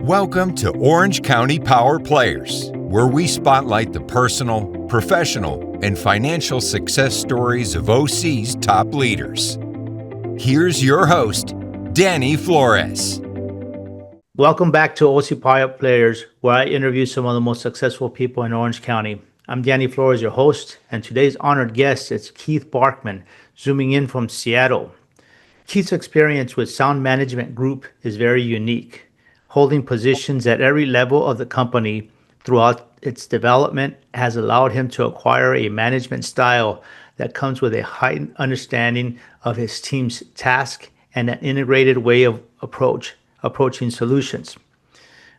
Welcome to Orange County Power Players, where we spotlight the personal, professional, and financial success stories of OC's top leaders. Here's your host, Danny Flores. Welcome back to OC Power Players, where I interview some of the most successful people in Orange County. I'm Danny Flores, your host, and today's honored guest is Keith Barkman, zooming in from Seattle. Keith's experience with Sound Management Group is very unique, holding positions at every level of the company throughout its development has allowed him to acquire a management style that comes with a heightened understanding of his team's task and an integrated way of approaching solutions.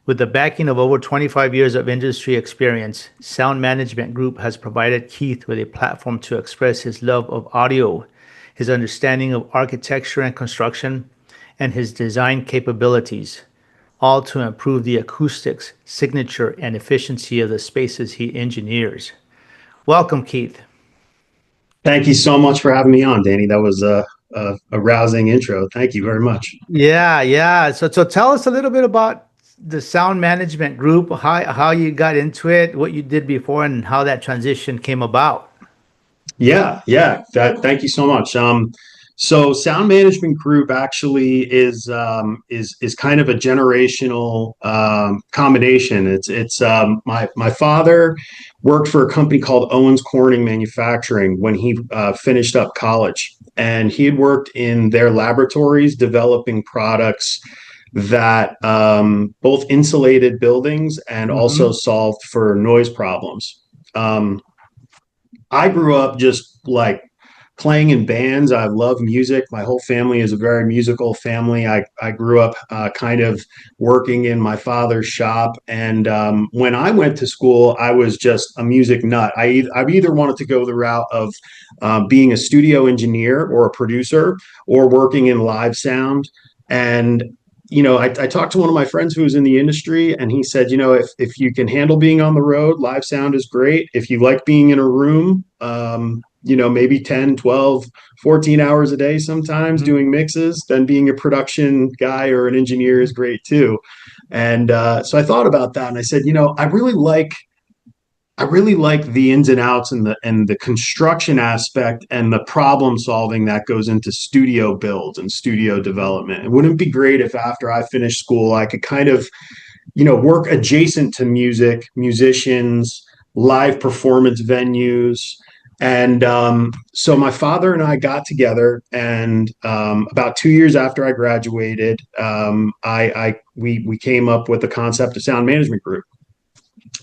With the backing of over 25 years of industry experience, Sound Management Group has provided Keith with a platform to express his love of audio, his understanding of architecture and construction, and his design capabilities, all to improve the acoustics, signature, and efficiency of the spaces he engineers. Welcome, Keith. Thank you so much for having me on, Danny. That was a rousing intro. Thank you very much. Yeah. So tell us a little bit about the Sound Management Group, how you got into it, what you did before, and how that transition came about. Yeah. Thank you so much. So Sound Management Group actually is kind of a generational combination. It's my father worked for a company called Owens Corning Manufacturing when he finished up college, and he had worked in their laboratories developing products that both insulated buildings and also solved for noise problems. I grew up just like playing in bands. I love music. My whole family is a very musical family. I grew up kind of working in my father's shop. And when I went to school, I was just a music nut. I either wanted to go the route of being a studio engineer or a producer or working in live sound. And I talked to one of my friends who was in the industry, and he said, if you can handle being on the road, live sound is great. If you like being in a room, maybe 10, 12, 14 hours a day sometimes doing mixes, then being a production guy or an engineer is great too. And so I thought about that, and I said, I really like the ins and outs and the construction aspect and the problem solving that goes into studio builds and studio development. It wouldn't be great if after I finished school, I could kind of, work adjacent to musicians, live performance venues. And so my father and I got together, and about 2 years after I graduated, we came up with the concept of Sound Management Group.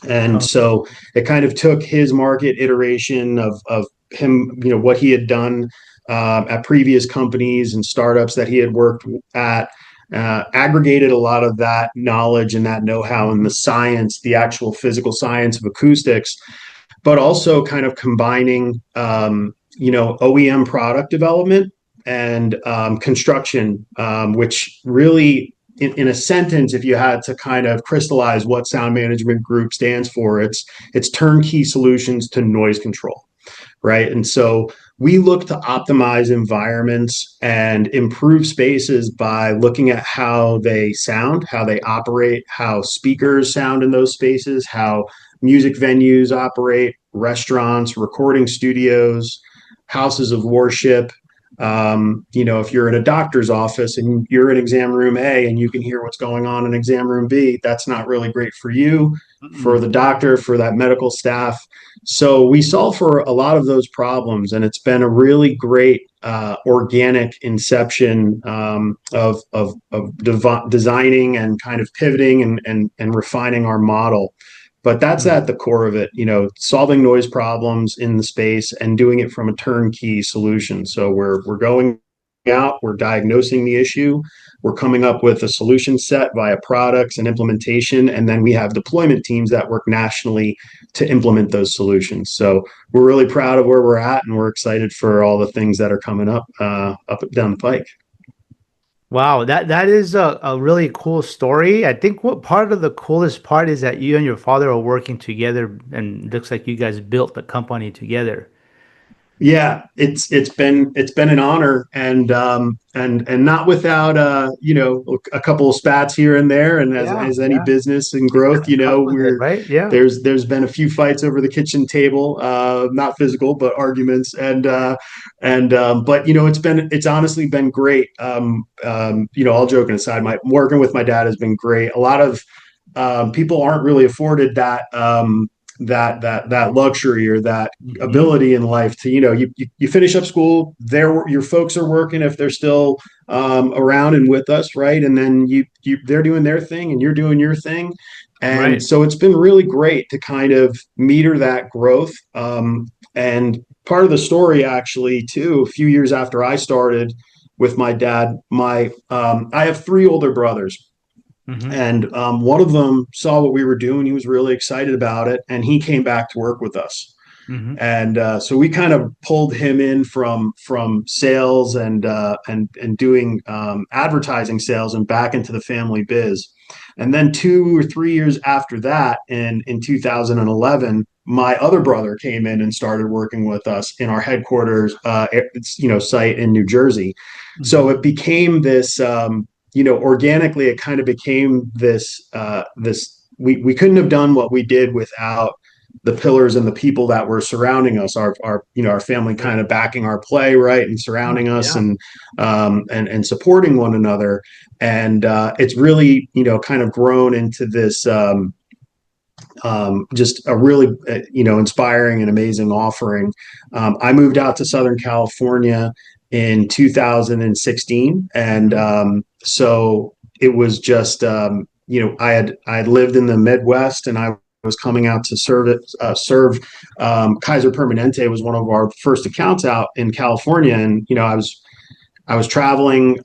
And so it kind of took his market iteration of him, what he had done at previous companies and startups that he had worked at, aggregated a lot of that knowledge and that know-how and the science, the actual physical science of acoustics, but also kind of combining, OEM product development and construction, which really, in a sentence, if you had to kind of crystallize what Sound Management Group stands for, it's turnkey solutions to noise control, right? And so we look to optimize environments and improve spaces by looking at how they sound, how they operate, how speakers sound in those spaces, how music venues operate, restaurants, recording studios, houses of worship. If you're in a doctor's office and you're in exam room A and you can hear what's going on in exam room B, that's not really great for you, for the doctor, for that medical staff. So we solve for a lot of those problems, and it's been a really great organic inception of designing and kind of pivoting and refining our model. But that's at the core of it, solving noise problems in the space and doing it from a turnkey solution. So we're going out, we're diagnosing the issue, we're coming up with a solution set via products and implementation, and then we have deployment teams that work nationally to implement those solutions. So we're really proud of where we're at, and we're excited for all the things that are coming up down the pike. Wow, that is a really cool story. I think what part of the coolest part is that you and your father are working together, and it looks like you guys built the company together. Yeah, it's been an honor, and not without a couple of spats here and there, and Yeah, as any yeah. business and You growth, gotta comes with it, we're right? Yeah. there's been a few fights over the kitchen table, not physical but arguments, but it's honestly been great. All joking aside, my working with my dad has been great. A lot of people aren't really afforded that luxury or that Hmm. ability in life to you finish up school, your folks are working if they're still around and with us, right? And then they're doing their thing and you're doing your thing, and Right. so it's been really great to kind of meter that growth. And part of the story, actually, too, a few years after I started with my dad, my I have three older brothers, Hmm. and one of them saw what we were doing. He was really excited about it, and he came back to work with us. Hmm. And so we kind of pulled him in from sales and doing advertising sales and back into the family biz. And then 2 or 3 years after that, in 2011, my other brother came in and started working with us in our headquarters, site in New Jersey. So Hmm. it became this, organically, it kind of became this. We couldn't have done what we did without the pillars and the people that were surrounding us, our family Right. kind of backing our play, right, and surrounding us, Yeah. and supporting one another. And it's really, kind of grown into this, just a really, inspiring and amazing offering. I moved out to Southern California in 2016, and Hmm. so it was just, I had lived in the Midwest, and I was coming out to serve. Kaiser Permanente was one of our first accounts out in California, and I was traveling,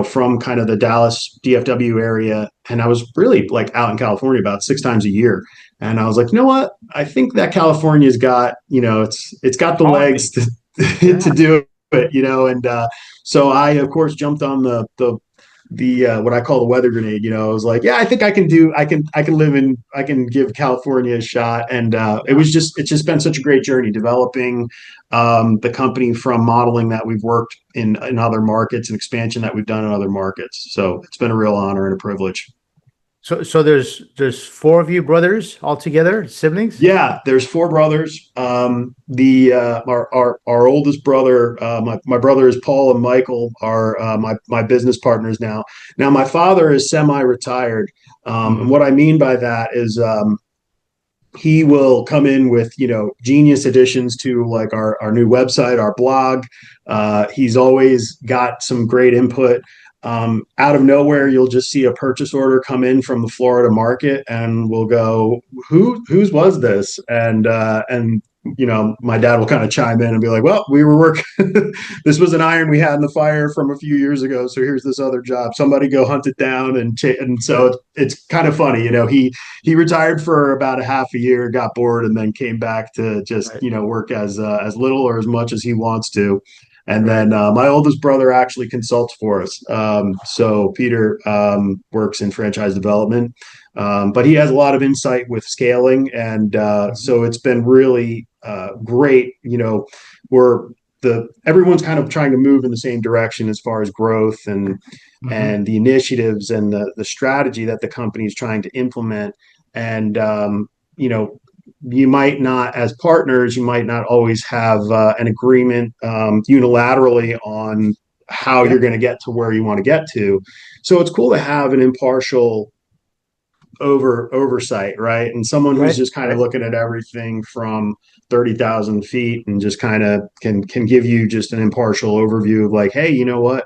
from kind of the Dallas DFW area. And I was really like out in California about 6 times a year. And I was like, you know what? I think that California's got, it's got the legs Calling. to Yeah. do it, and so I, of course, jumped on the what I call the weather grenade. I was like, yeah, I think I can give California a shot. And Yeah. it's just been such a great journey developing the company from modeling that we've worked in other markets and expansion that we've done in other markets. So it's been a real honor and a privilege. So there's four of you brothers altogether, siblings? Yeah, there's four brothers. The our oldest brother, my brother is Paul, and Michael are my business partners now. Now my father is semi-retired, and Hmm. what I mean by that is, he will come in with genius additions to like our new website, our blog. He's always got some great input. Out of nowhere, you'll just see a purchase order come in from the Florida market, and we'll go, whose was this? And my dad will kind of chime in and be like, well, we were working. This was an iron we had in the fire from a few years ago, so here's this other job. Somebody go hunt it down, and so it's kind of funny. He retired for about a half a year, got bored, and then came back to just Right. work as little or as much as he wants to. And Right. then my oldest brother actually consults for us. So Peter works in franchise development, but he has a lot of insight with scaling, and Hmm. so it's been really great. We're the everyone's kind of trying to move in the same direction as far as growth Hmm. and the initiatives and the strategy that the company is trying to implement. And you might not, as partners, you might not always have an agreement unilaterally on how Yeah. you're going to get to where you want to get to. So it's cool to have an impartial oversight, right? And someone who's Right. just kind of Right. looking at everything from 30,000 feet and just kind of can give you just an impartial overview of like, hey, you know what?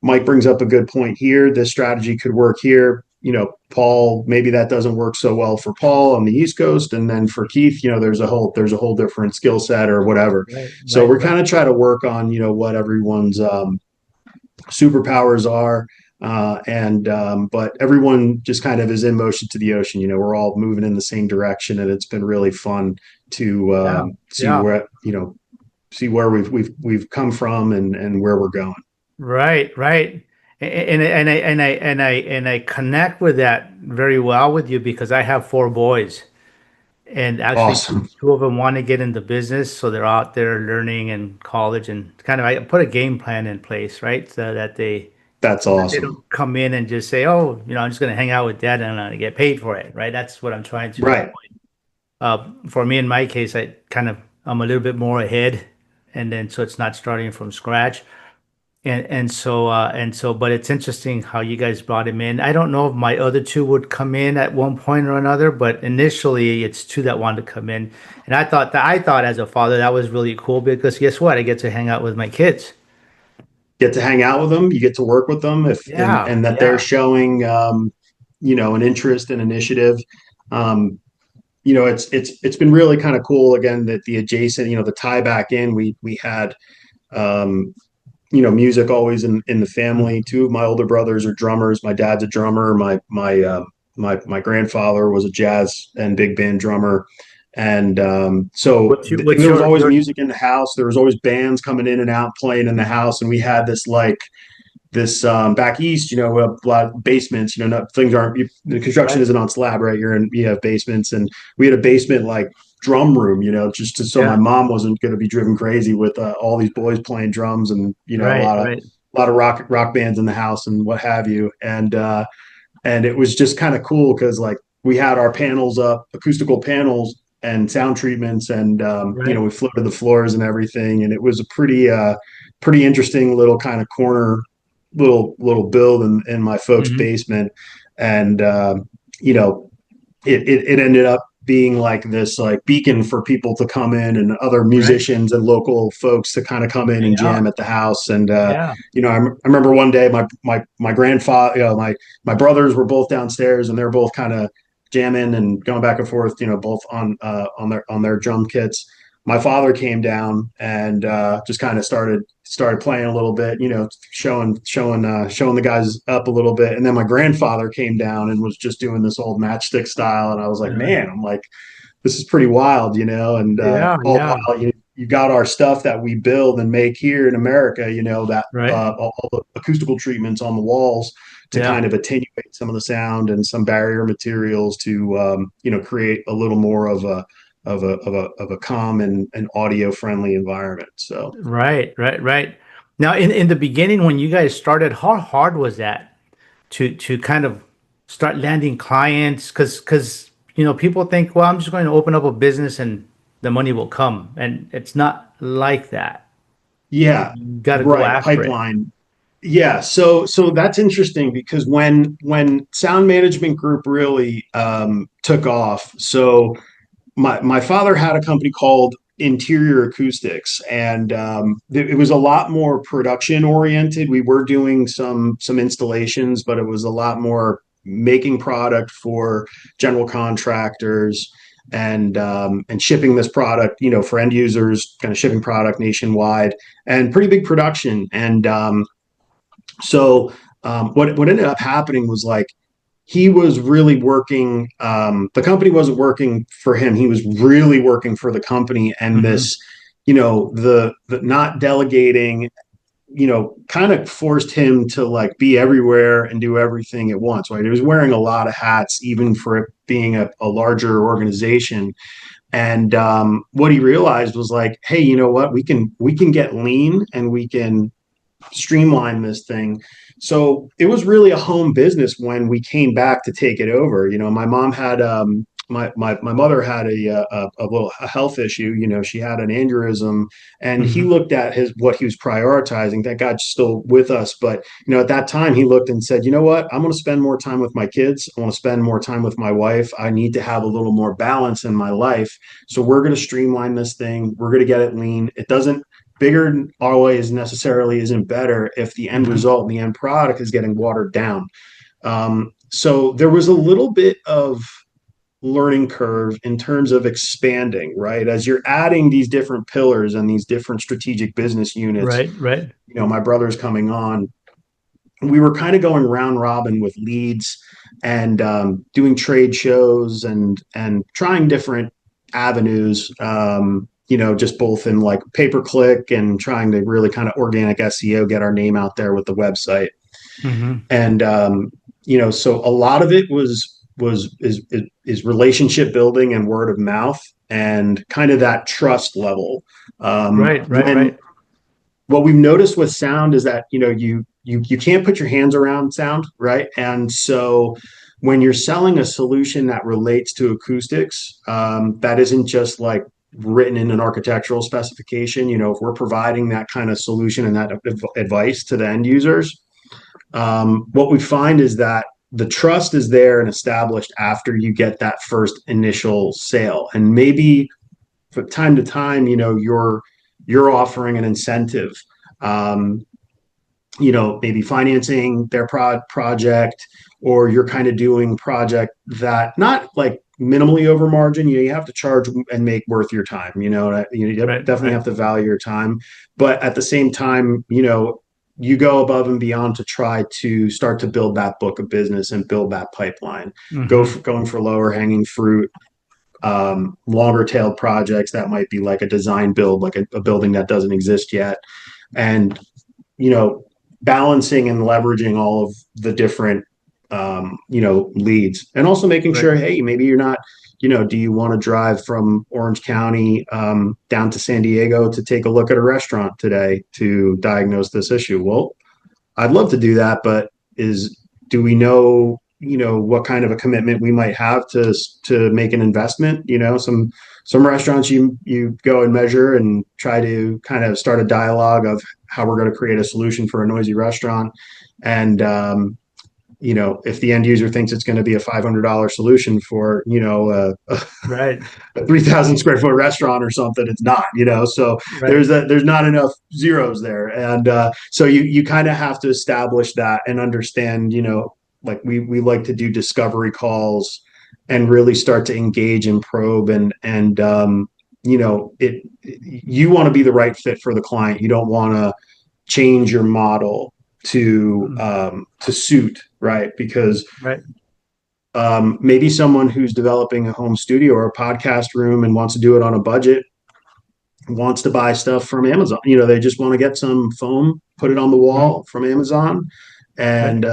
Mike brings up a good point here. This strategy could work here. Paul, maybe that doesn't work so well for Paul on the East Coast, and then for Keith, there's a whole different skill set or whatever. Right. So Right. we're Right. kind of trying to work on what everyone's superpowers are, and but everyone just kind of is in motion to the ocean. We're all moving in the same direction, and it's been really fun to Yeah. see Yeah. where we've come from and where we're going. Right, right. And I connect with that very well with you because I have four boys. and actually Awesome. two of them want to get into business, so they're out there learning in college, and kind of I put a game plan in place, right? So that That's they awesome. don't come in and just say, oh, I'm just going to hang out with dad and I'm going to get paid for it, right? That's what I'm trying to avoid. Right. For me, in my case, I'm a little bit more ahead, and then so it's not starting from scratch. But it's interesting how you guys brought him in. I don't know if my other two would come in at one point or another, but initially it's two that wanted to come in. And I thought as a father that was really cool because guess what? I get to hang out with my kids. Get to hang out with them. You get to work with them if Yeah, and that they're yeah, showing an interest and initiative. Um, it's been really kind of cool again that the adjacent, the tie back in, we had um, music always in the Mhm. family. Two of my older brothers are drummers. My dad's a drummer. My grandfather was a jazz and big band drummer. And What's there was always your music in the house. There was always bands coming in and out playing in the house. And we had this back east, we have a lot of basements, things aren't, the construction right? isn't on slab, right? You have basements, and we had a basement like drum room, so my Yeah, mom wasn't going to be driven crazy with all these boys playing drums and, right, right. a lot of rock bands in the house and what have you. And it was just kind of cool because like we had our panels up, acoustical panels and sound treatments, and Right. we floated the floors and everything, and it was a pretty interesting little kind of corner little build in my folks' Hmm. basement, and you know it ended up being like this like beacon for people to come in and other Right. musicians and local folks to kind of come in Hang and jam out. at the house. And Yeah. I remember one day my grandfather, my brothers were both downstairs and they're both kind of jamming and going back and forth, both on their drum kits. My father came down and just kind of started playing a little bit, showing the guys up a little bit. And then my grandfather came down and was just doing this old matchstick style. And I was like, Uh, man, I'm like, this is pretty wild, and yeah. all the Yeah. while you got our stuff that we build and make here in America, that Right. all the acoustical treatments on the walls to Yeah. kind of attenuate some of the sound and some barrier materials to create a little more of a calm and audio friendly environment. So Right. Right. Right. Now, in the beginning, when you guys started, how hard was that to kind of start landing clients? Because people think, well, I'm just going to open up a business and the money will come, and it's not like that. yeah, You got to go right. after it. Pipeline. Yeah, so that's interesting because when Sound Management Group really took off, so my father had a company called Interior Acoustics, and it was a lot more production oriented. We were doing some installations, but it was a lot more making product for general contractors and shipping this product, for end users, kind of shipping product nationwide, and pretty big production. And what ended up happening was like he was really working. The company wasn't working for him. He was really working for the company, and Hmm. this, the not delegating, kind of forced him to like be everywhere and do everything at once. Right? He was wearing a lot of hats, even for it being a larger organization. And what he realized was like, hey, you know what? We can get lean and we can streamline this thing. So it was really a home business when we came back to take it over. My mom had my mother had a health issue. She had an aneurysm, and he Hmm. looked at what he was prioritizing. Thank God she's still with us, but at that time he looked and said, you know what, I'm going to spend more time with my kids. I want to spend more time with my wife. I need to have a little more balance in my life. So we're going to streamline this thing. We're going to get it lean. It doesn't bigger always necessarily isn't better if the end Hmm. result and the end product is getting watered down. So there was a little bit of learning curve in terms of expanding, right? As you're adding these different pillars and these different strategic business units, Right. Right. my brother's coming on. We were kind of going round robin with leads and doing trade shows and trying different avenues. Just both in like pay per click and trying to really kind of organic SEO, get our name out there with the website. Hmm. And so a lot of it was is relationship building and word of mouth and kind of that trust level. Right. What we've noticed with sound is that you can't put your hands around sound, right? And so when you're selling a solution that relates to acoustics, that isn't just like written in an architectural specification. If we're providing that kind of solution and that advice to the end users, what we find is that the trust is there and established after you get that first initial sale. And maybe from time to time, you're offering an incentive, maybe financing their project, or you're kind of doing project that not like minimally over margin. You have to charge and make worth your time. You definitely have to value your time, but at the same time, you go above and beyond to try to start to build that book of business and build that pipeline. Going for lower hanging fruit, longer tailed projects that might be like a design build, like a building that doesn't exist yet, and balancing and leveraging all of the different leads, and also making sure, hey, maybe you're not, do you want to drive from Orange County down to San Diego to take a look at a restaurant today to diagnose this issue? Well, I'd love to do that, but do we know what kind of a commitment we might have to make an investment? Some restaurants you go and measure and try to kind of start a dialogue of how we're going to create a solution for a noisy restaurant. And, if the end user thinks it's going to be a $500 solution for, a 3,000 square foot restaurant or something, it's not, so there's not enough zeros there. And so you kind of have to establish that and understand, like we like to do discovery calls and really start to engage and probe and you want to be the right fit for the client. You don't want to change your model to suit, right? Because maybe someone who's developing a home studio or a podcast room and wants to do it on a budget wants to buy stuff from Amazon. They just want to get some foam, put it on the wall from Amazon, and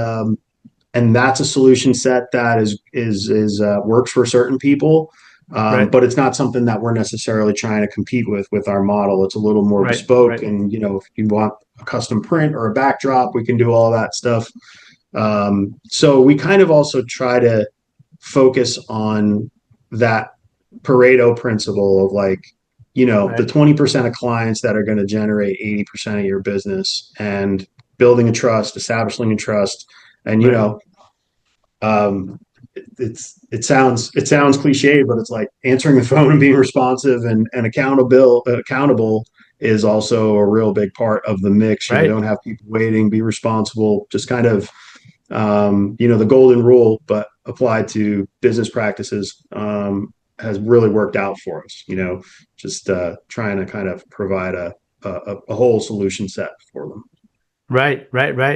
that's a solution set that is works for certain people. But it's not something that we're necessarily trying to compete with our model. It's a little more bespoke. And, if you want a custom print or a backdrop, we can do all that stuff. So we kind of also try to focus on that Pareto principle of like, the 20% of clients that are going to generate 80% of your business, and building a trust, establishing a trust. And, it sounds cliche, but it's like answering the phone and being responsive and accountable is also a real big part of the mix. You don't have people waiting, be responsible, just kind of, the golden rule, but applied to business practices, has really worked out for us, just trying to kind of provide a whole solution set for them. Right.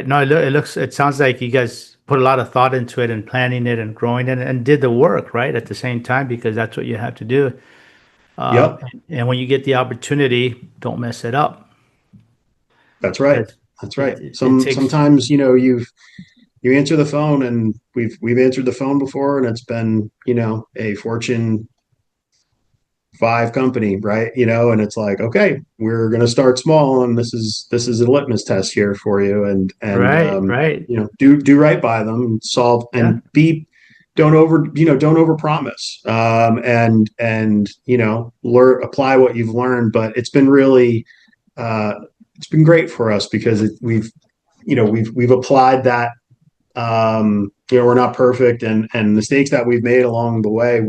No, it sounds like you guys put a lot of thought into it and planning it and growing it and did the work right at the same time, because that's what you have to do. And when you get the opportunity, don't mess it up. That's right. Sometimes, you answer the phone, and we've answered the phone before, and it's been, a Fortune 5 company, right? And it's like, okay, we're going to start small, and this is a litmus test here for you, and do right by them, and solve, and don't over promise, and apply what you've learned. But it's been really, it's been great for us because we've applied that. We're not perfect, and mistakes that we've made along the way,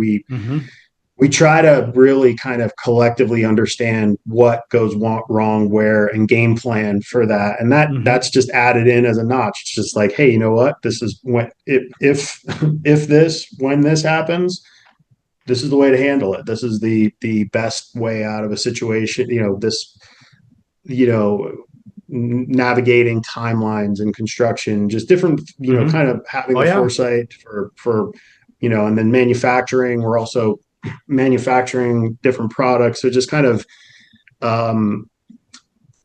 we try to really kind of collectively understand what goes wrong where and game plan for that. And that's just added in as a notch. It's just like, hey, you know what? This is when this happens, this is the way to handle it. This is the best way out of a situation. Navigating timelines and construction, just different, kind of having the foresight for, and then manufacturing. We're also manufacturing different products. So just kind of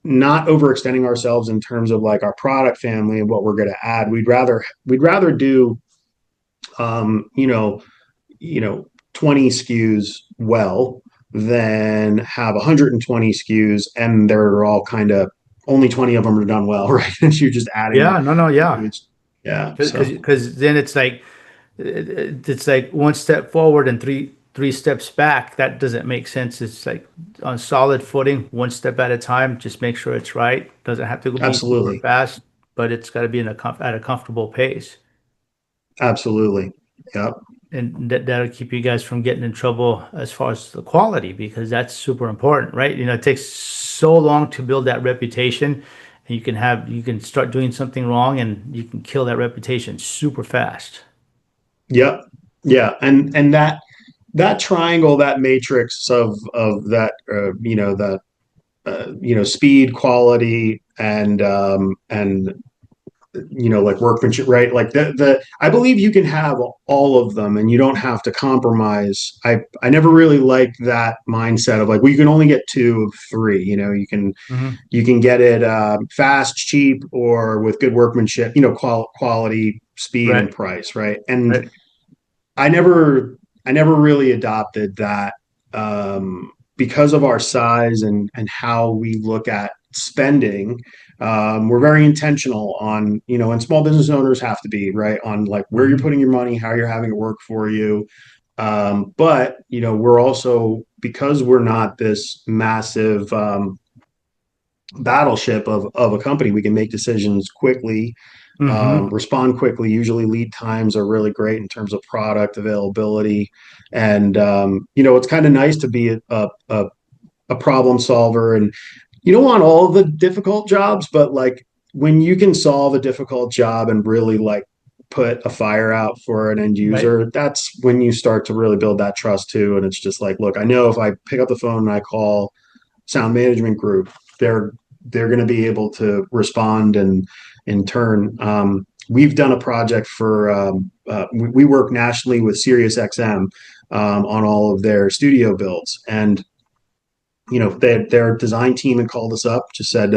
not overextending ourselves in terms of like our product family and what we're going to add. We'd rather do you know, 20 SKUs well than have 120 SKUs and they're all kind of only 20 of them are done well, right? And you're just adding Yeah, no, yeah. yeah. So Because then it's like one step forward and three steps back. That doesn't make sense. It's like on solid footing, one step at a time. Just make sure it's right. Doesn't have to be super absolutely. fast, but it's got to be at a comfortable pace. Absolutely. Yep. And that'll keep you guys from getting in trouble as far as the quality, because that's super important, right? It takes so long to build that reputation, and you can start doing something wrong and you can kill that reputation super fast. Yep. Yeah. And that triangle, that matrix of that, speed, quality, and like workmanship, right? Like I believe you can have all of them and you don't have to compromise. I never really liked that mindset of like, well, you can only get two of three. Hmm. You can get it fast, cheap, or with good workmanship, quality, speed, and Right, price, right? And right. I never really adopted that because of our size and how we look at spending. We're very intentional on, and small business owners have to be right on like where you're Hmm. putting your money, how you're having it work for you. But we're also, because we're not this massive battleship of a company, we can make decisions quickly, Hmm. respond quickly. Usually lead times are really great in terms of product availability. And, it's kind of nice to be a problem solver. And you don't want all of the difficult jobs, but like when you can solve a difficult job and really like put a fire out for an end Right. user, that's when you start to really build that trust too. And it's just like, look, I know if I pick up the phone and I call sound management group, they're going to be able to respond and in turn. We've done a project for we work nationally with SiriusXM on all of their studio builds, and their design team had called us up, just said,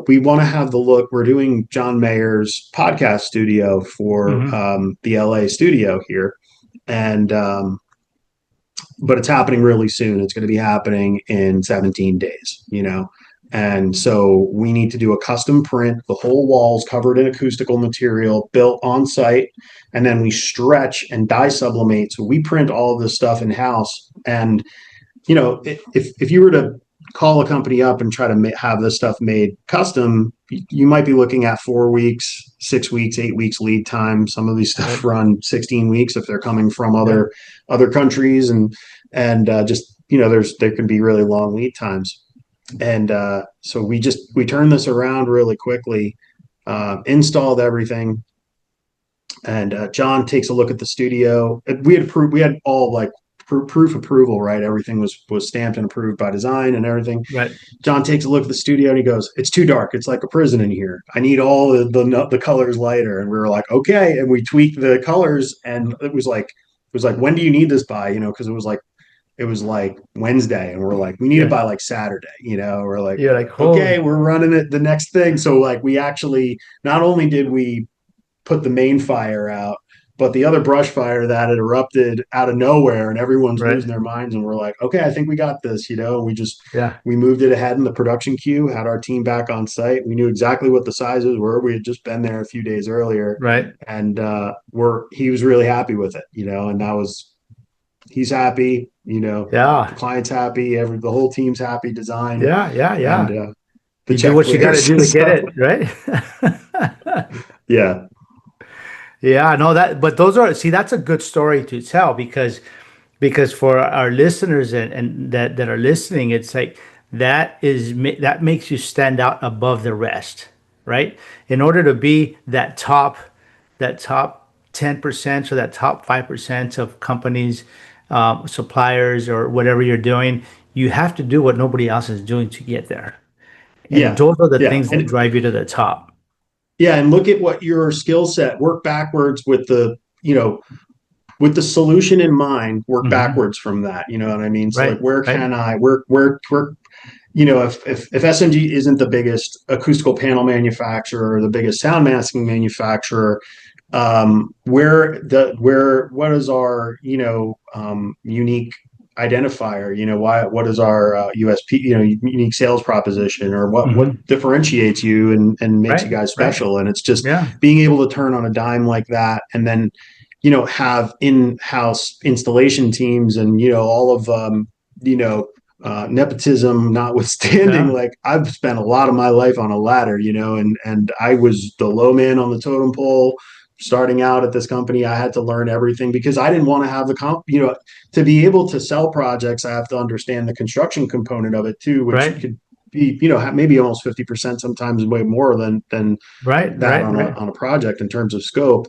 we want to have the look. We're doing John Mayer's podcast studio for Hmm. the LA studio here, and but it's happening really soon. It's going to be happening in 17 days, And so we need to do a custom print, the whole walls covered in acoustical material, built on site, and then we stretch and dye sublimate. So we print all of this stuff in house. And if you were to call a company up and try to have this stuff made custom, you might be looking at 4 weeks, 6 weeks, 8 weeks lead time. Some of these stuff Right. run 16 weeks if they're coming from Yeah. other countries, and just there can be really long lead times. And so we turned this around really quickly, installed everything, and John takes a look at the studio. We had all like proof approval, right? Everything was stamped and approved by design and everything. Right. John takes a look at the studio and he goes, "It's too dark. It's like a prison in here. I need all the colors lighter." And we were like, "Okay." And we tweaked the colors, and it was like, "When do you need this by?" Because it was like Wednesday, and we're like, "We need it Yeah. by like Saturday." We're like, You're like, "Okay, holy. we're running it the next thing." So like we actually, not only did we put the main fire out, but the other brush fire that had erupted out of nowhere and everyone's Right. losing their minds, and we're like, okay, I think we got this. Yeah. We moved it ahead in the production queue, had our team back on site. We knew exactly what the sizes were. We had just been there a few days earlier, Right. and he was really happy with it, and he's happy, the Yeah. client's happy, the whole team's happy, design, Yeah. Yeah. and Yeah. the You do check what you got to clears. do to get So it, right? yeah. Yeah, no, but see, that's a good story to tell, because for our listeners and that are listening, it's like that makes you stand out above the rest, right? In order to be that top 10% or that top 5% of companies, suppliers, or whatever you're doing, you have to do what nobody else is doing to get there. And Yeah. those are the Yeah. things that And drive you to the top. yeah, and look at what your skill set, work backwards with the solution in mind, work Hmm. backwards from that. You know what I mean? So like, Right, where right, can I if SMG isn't the biggest acoustical panel manufacturer or the biggest sound masking manufacturer, what is our, unique identifier, what is our USP, unique sales proposition, or what Hmm. differentiates you and makes you Right, guys right. special. And it's just Yeah, being able to turn on a dime like that, and then have in-house installation teams, and all of nepotism notwithstanding. yeah, Like, I've spent a lot of my life on a ladder, and I was the low man on the totem pole starting out at this company. I had to learn everything because I didn't want to have to be able to sell projects. I have to understand the construction component of it too, which right, could be, maybe almost 50%, sometimes way more than right, that right, on right. a project in terms of scope.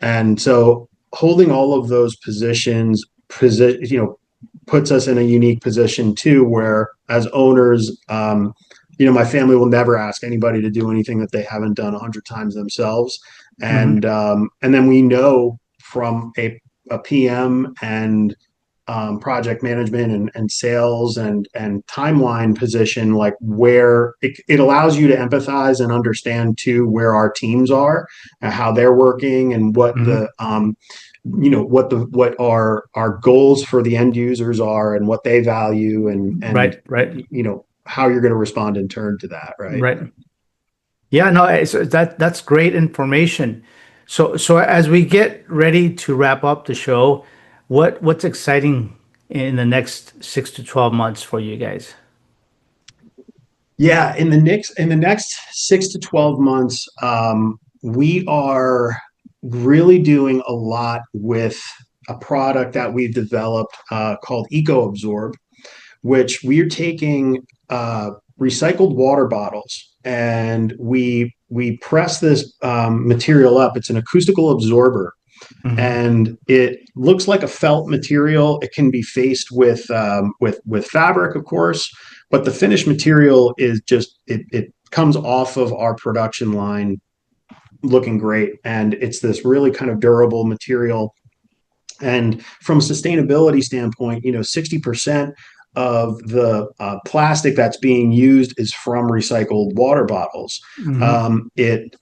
And so holding all of those positions, puts us in a unique position too, where as owners, my family will never ask anybody to do anything that they haven't done 100 times themselves. Hmm. And then we know from a PM and project management and sales and timeline position, like where it allows you to empathize and understand too where our teams are and how they're working, and what Hmm. what our goals for the end users are, and what they value, and Right, right, how you're going to respond in turn to that, right? right. Yeah, no, that's great information. So as we get ready to wrap up the show, what's exciting in the next 6 to 12 months for you guys? Yeah, in the next 6 to 12 months, we are really doing a lot with a product that we've developed called EcoAbsorb, which we're taking recycled water bottles, and we press this material up. It's an acoustical absorber, Hmm. and it looks like a felt material. It can be faced with fabric, of course, but the finished material is just it comes off of our production line looking great, and it's this really kind of durable material. And from a sustainability standpoint, 60% of the plastic that's being used is from recycled water bottles. Hmm. It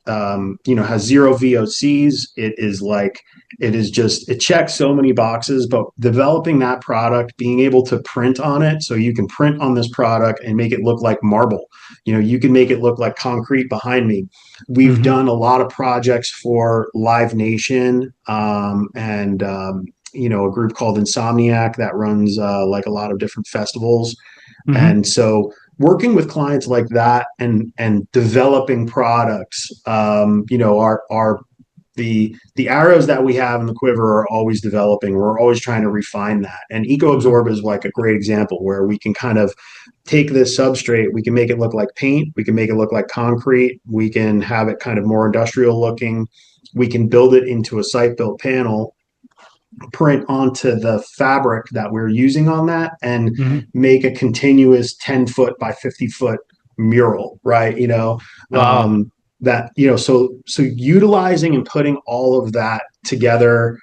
has zero VOCs. It checks so many boxes. But developing that product, being able to print on it, so you can print on this product and make it look like marble. You can make it look like concrete behind me. We've Hmm. done a lot of projects for Live Nation, and a group called Insomniac that runs like a lot of different festivals. Hmm. And so working with clients like that, and developing products, are the arrows that we have in the quiver are always developing. We're always trying to refine that. And Hmm. EcoAbsorb is like a great example where we can kind of take this substrate, we can make it look like paint, we can make it look like concrete, we can have it kind of more industrial looking, we can build it into a site built panel, print onto the fabric that we're using on that, and Hmm. make a continuous 10-foot by 50-foot mural, right? Wow. So utilizing and putting all of that together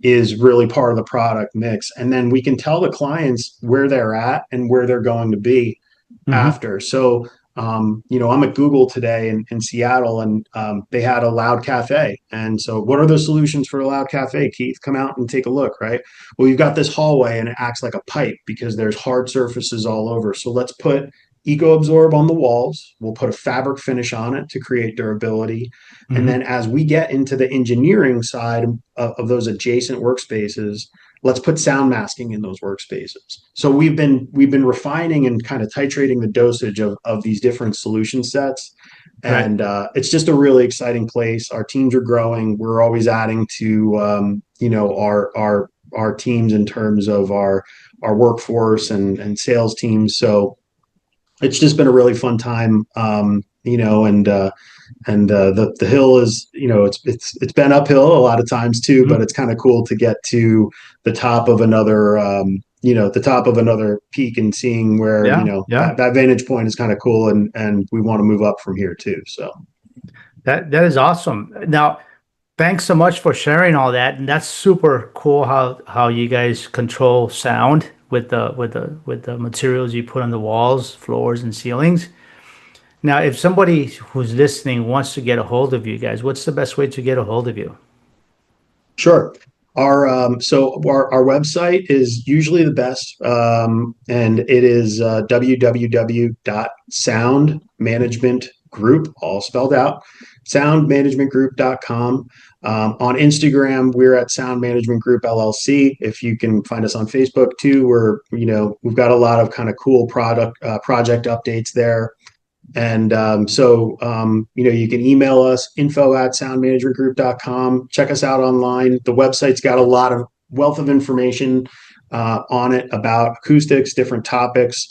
is really part of the product mix. And then we can tell the clients where they're at and where they're going to be Hmm. after. So, I'm at Google today in Seattle, and they had a loud cafe. And so, what are the solutions for a loud cafe, Keith? Come out and take a look, right? Well, you've got this hallway, and it acts like a pipe because there's hard surfaces all over. So, let's put EcoAbsorb on the walls. We'll put a fabric finish on it to create durability. And then, Hmm. as we get into the engineering side of those adjacent workspaces, let's put sound masking in those workspaces. So we've been refining and kind of titrating the dosage of these different solution sets. Right. And it's just a really exciting place. Our teams are growing. We're always adding to our teams in terms of our workforce and sales teams. So it's just been a really fun time. And the hill is, it's been uphill a lot of times too, but Hmm. it's kind of cool to get to the top of another peak, and seeing where, Yeah, yeah. that vantage point is kind of cool, and we want to move up from here too. So That is awesome. Now, thanks so much for sharing all that, and that's super cool how you guys control sound with the materials you put on the walls, floors, and ceilings. Now, if somebody who's listening wants to get a hold of you guys, what's the best way to get a hold of you? Sure. Our website is usually the best, and it is www.soundmanagementgroup, all spelled out, soundmanagementgroup.com. On Instagram, we're at Sound Management Group LLC. If you can find us on Facebook too, we've got a lot of kind of cool project updates there. And you can email us info@soundmanagementgroup.com. Check us out online. The website's got a lot of wealth of information on it about acoustics, different topics.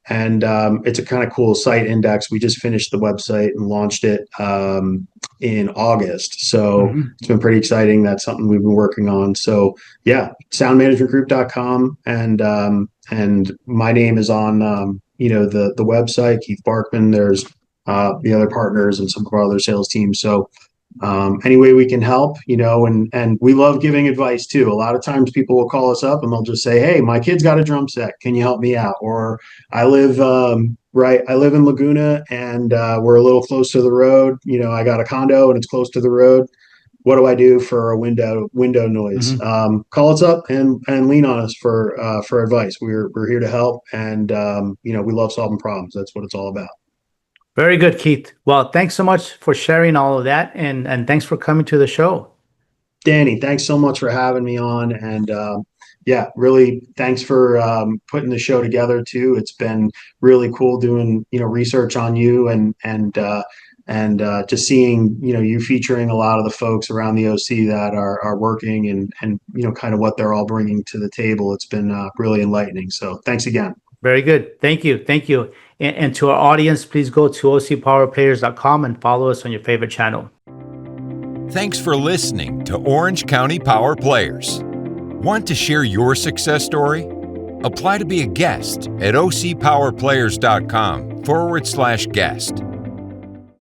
And it's a kind of cool site index. We just finished the website and launched it in August. So it's been pretty exciting. That's something we've been working on. So yeah, soundmanagementgroup.com. And my name is on the website, Keith Barkman. There's the other partners and some of our other sales teams. So any way we can help, and we love giving advice too. A lot of times people will call us up and they'll just say, "Hey, my kid's got a drum set. Can you help me out?" Or I live in Laguna and we're a little close to the road. I got a condo and it's close to the road. What do I do for a window noise? Call us up and lean on us for advice. We're here to help, and we love solving problems. That's what it's all about. Very good, Keith. Well, thanks so much for sharing all of that, and thanks for coming to the show. Danny, thanks so much for having me on, and really thanks for putting the show together too. It's been really cool doing research on you and just seeing you featuring a lot of the folks around the OC that are working and kind of what they're all bringing to the table. It's been really enlightening. So thanks again. Very good. Thank you. And to our audience, please go to ocpowerplayers.com and follow us on your favorite channel. Thanks for listening to Orange County Power Players. Want to share your success story? Apply to be a guest at ocpowerplayers.com/guest.